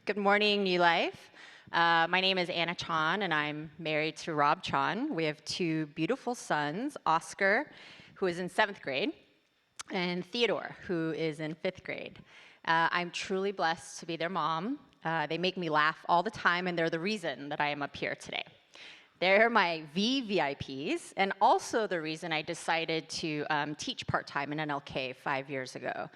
Good morning, New Life. My name is Anna Chon, and I'm married to Rob Chon. We have two beautiful sons, Oscar, who is in 7th grade, and Theodore, who is in 5th grade. I'm truly blessed to be their mom. They make me laugh all the time, and they're the reason that I am up here today. They're my VVIPs, and also the reason I decided to teach part-time in NLK 5 years ago,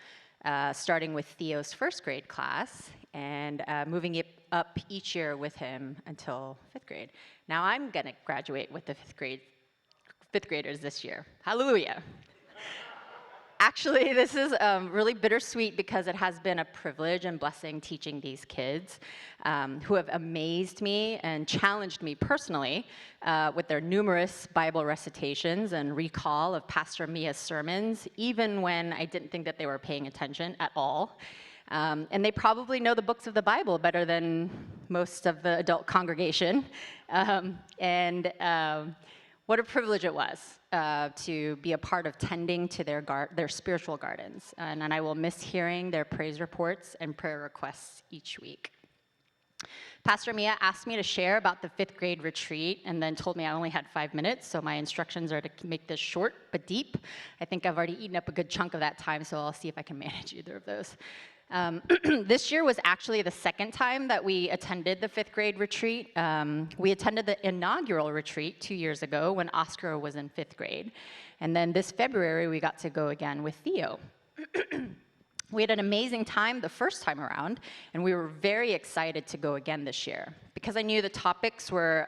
starting with Theo's 1st grade class and moving it up each year with him until 5th grade. Now I'm gonna graduate with the 5th graders this year. Hallelujah. Actually, this is really bittersweet because it has been a privilege and blessing teaching these kids who have amazed me and challenged me personally with their numerous Bible recitations and recall of Pastor Mia's sermons, even when I didn't think that they were paying attention at all. And they probably know the books of the Bible better than most of the adult congregation. What a privilege it was to be a part of tending to their spiritual gardens. And I will miss hearing their praise reports and prayer requests each week. Pastor Mia asked me to share about the 5th grade retreat and then told me I only had 5 minutes, so my instructions are to make this short but deep. I think I've already eaten up a good chunk of that time, so I'll see if I can manage either of those. This year was actually the 2nd time that we attended the 5th grade retreat. We attended the inaugural retreat 2 years ago when Oscar was in 5th grade. And then this February, we got to go again with Theo. We had an amazing time the first time around, and we were very excited to go again this year. Because I knew the topics were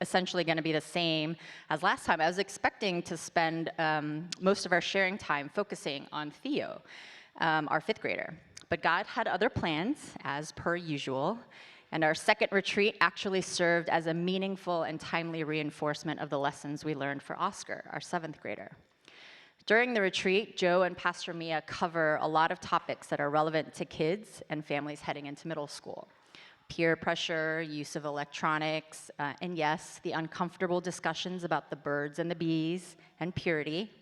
essentially going to be the same as last time, I was expecting to spend most of our sharing time focusing on Theo, our 5th grader. But God had other plans, as per usual, and our 2nd retreat actually served as a meaningful and timely reinforcement of the lessons we learned for Oscar, our 7th grader. During the retreat, Joe and Pastor Mia cover a lot of topics that are relevant to kids and families heading into middle school. Peer pressure, use of electronics, and yes, the uncomfortable discussions about the birds and the bees, and purity.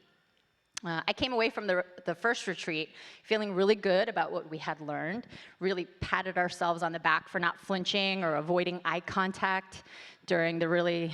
I came away from the first retreat feeling really good about what we had learned, really patted ourselves on the back for not flinching or avoiding eye contact during the really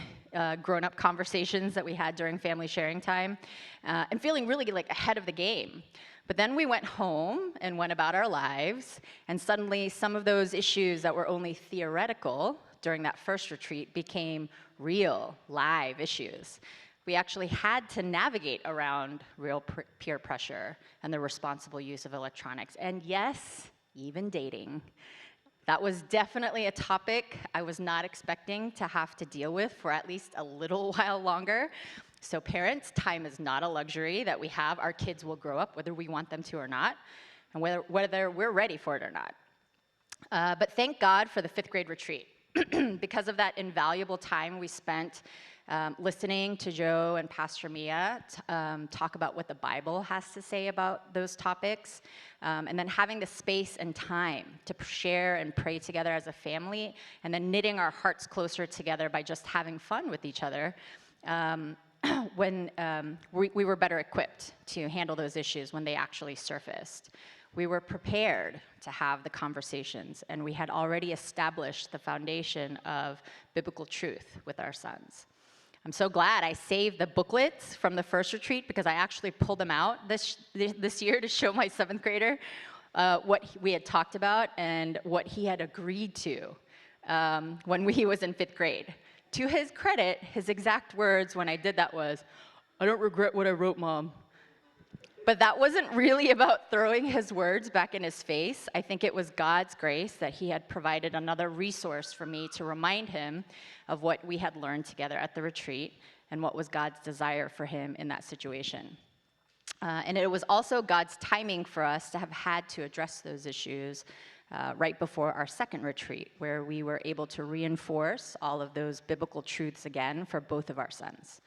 grown-up conversations that we had during family sharing time, and feeling really like ahead of the game. But then we went home and went about our lives, and suddenly some of those issues that were only theoretical during that first retreat became real, live issues. We actually had to navigate around real peer pressure and the responsible use of electronics. And yes, even dating. That was definitely a topic I was not expecting to have to deal with for at least a little while longer. So parents, time is not a luxury that we have. Our kids will grow up whether we want them to or not, and whether we're ready for it or not. But thank God for the 5th grade retreat. Because of that invaluable time we spent listening to Joe and Pastor Mia talk about what the Bible has to say about those topics, and then having the space and time to share and pray together as a family, and then knitting our hearts closer together by just having fun with each other, when we were better equipped to handle those issues when they actually surfaced. We were prepared to have the conversations, and we had already established the foundation of biblical truth with our sons. I'm so glad I saved the booklets from the first retreat because I actually pulled them out this year to show my 7th grader what we had talked about and what he had agreed to when he was in 5th grade. To his credit, his exact words when I did that was, "I don't regret what I wrote, Mom." But that wasn't really about throwing his words back in his face. I think it was God's grace that he had provided another resource for me to remind him of what we had learned together at the retreat and what was God's desire for him in that situation. And it was also God's timing for us to have had to address those issues right before our 2nd retreat, where we were able to reinforce all of those biblical truths again for both of our sons.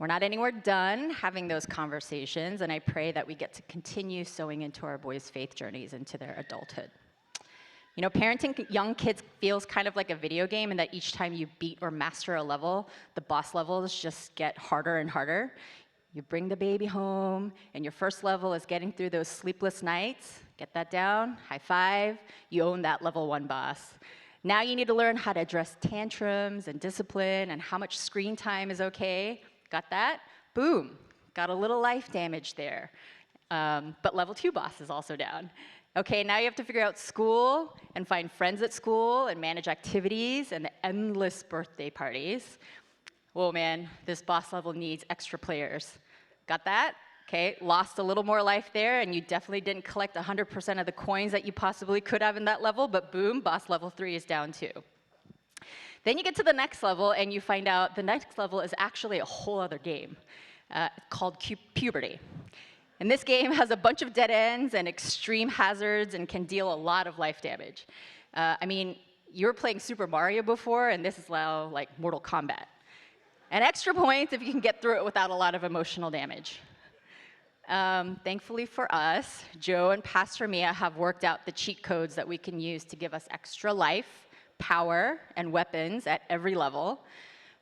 We're not anywhere done having those conversations, and I pray that we get to continue sowing into our boys' faith journeys into their adulthood. You know, parenting young kids feels kind of like a video game, and that each time you beat or master a level, the boss levels just get harder and harder. You bring the baby home, and your first level is getting through those sleepless nights. Get that down, high five, you own that level 1 boss. Now you need to learn how to address tantrums and discipline and how much screen time is okay. Got that? Boom, got a little life damage there. But level 2 boss is also down. Okay, now you have to figure out school and find friends at school and manage activities and the endless birthday parties. Whoa, man, this boss level needs extra players. Got that? Okay, lost a little more life there, and you definitely didn't collect 100% of the coins that you possibly could have in that level, but boom, boss level 3 is down too. Then you get to the next level, and you find out the next level is actually a whole other game called puberty. And this game has a bunch of dead ends and extreme hazards and can deal a lot of life damage. I mean, you were playing Super Mario before, and this is now like Mortal Kombat. And extra points if you can get through it without a lot of emotional damage. Thankfully for us, Joe and Pastor Mia have worked out the cheat codes that we can use to give us extra life, power, and weapons at every level.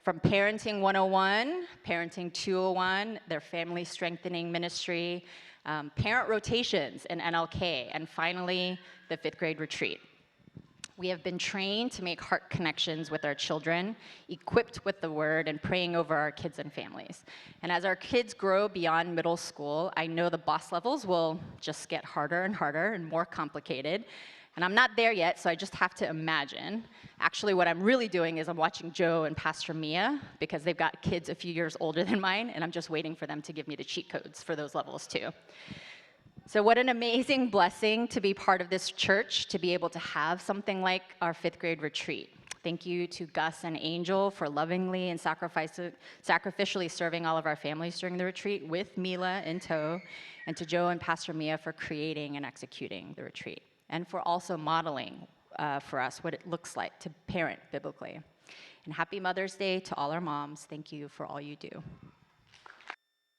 From Parenting 101, Parenting 201, their family strengthening ministry, parent rotations in NLK, and finally, the 5th grade retreat. We have been trained to make heart connections with our children, equipped with the word, and praying over our kids and families. And as our kids grow beyond middle school, I know the boss levels will just get harder and more complicated. And I'm not there yet, so I just have to imagine. Actually, what I'm really doing is I'm watching Joe and Pastor Mia, because they've got kids a few years older than mine, and I'm just waiting for them to give me the cheat codes for those levels too. So what an amazing blessing to be part of this church, to be able to have something like our 5th grade retreat. Thank you to Gus and Angel for lovingly and sacrificially serving all of our families during the retreat with Mila in tow, and to Joe and Pastor Mia for creating and executing the retreat, and for also modeling for us what it looks like to parent biblically. And happy Mother's Day to all our moms. Thank you for all you do.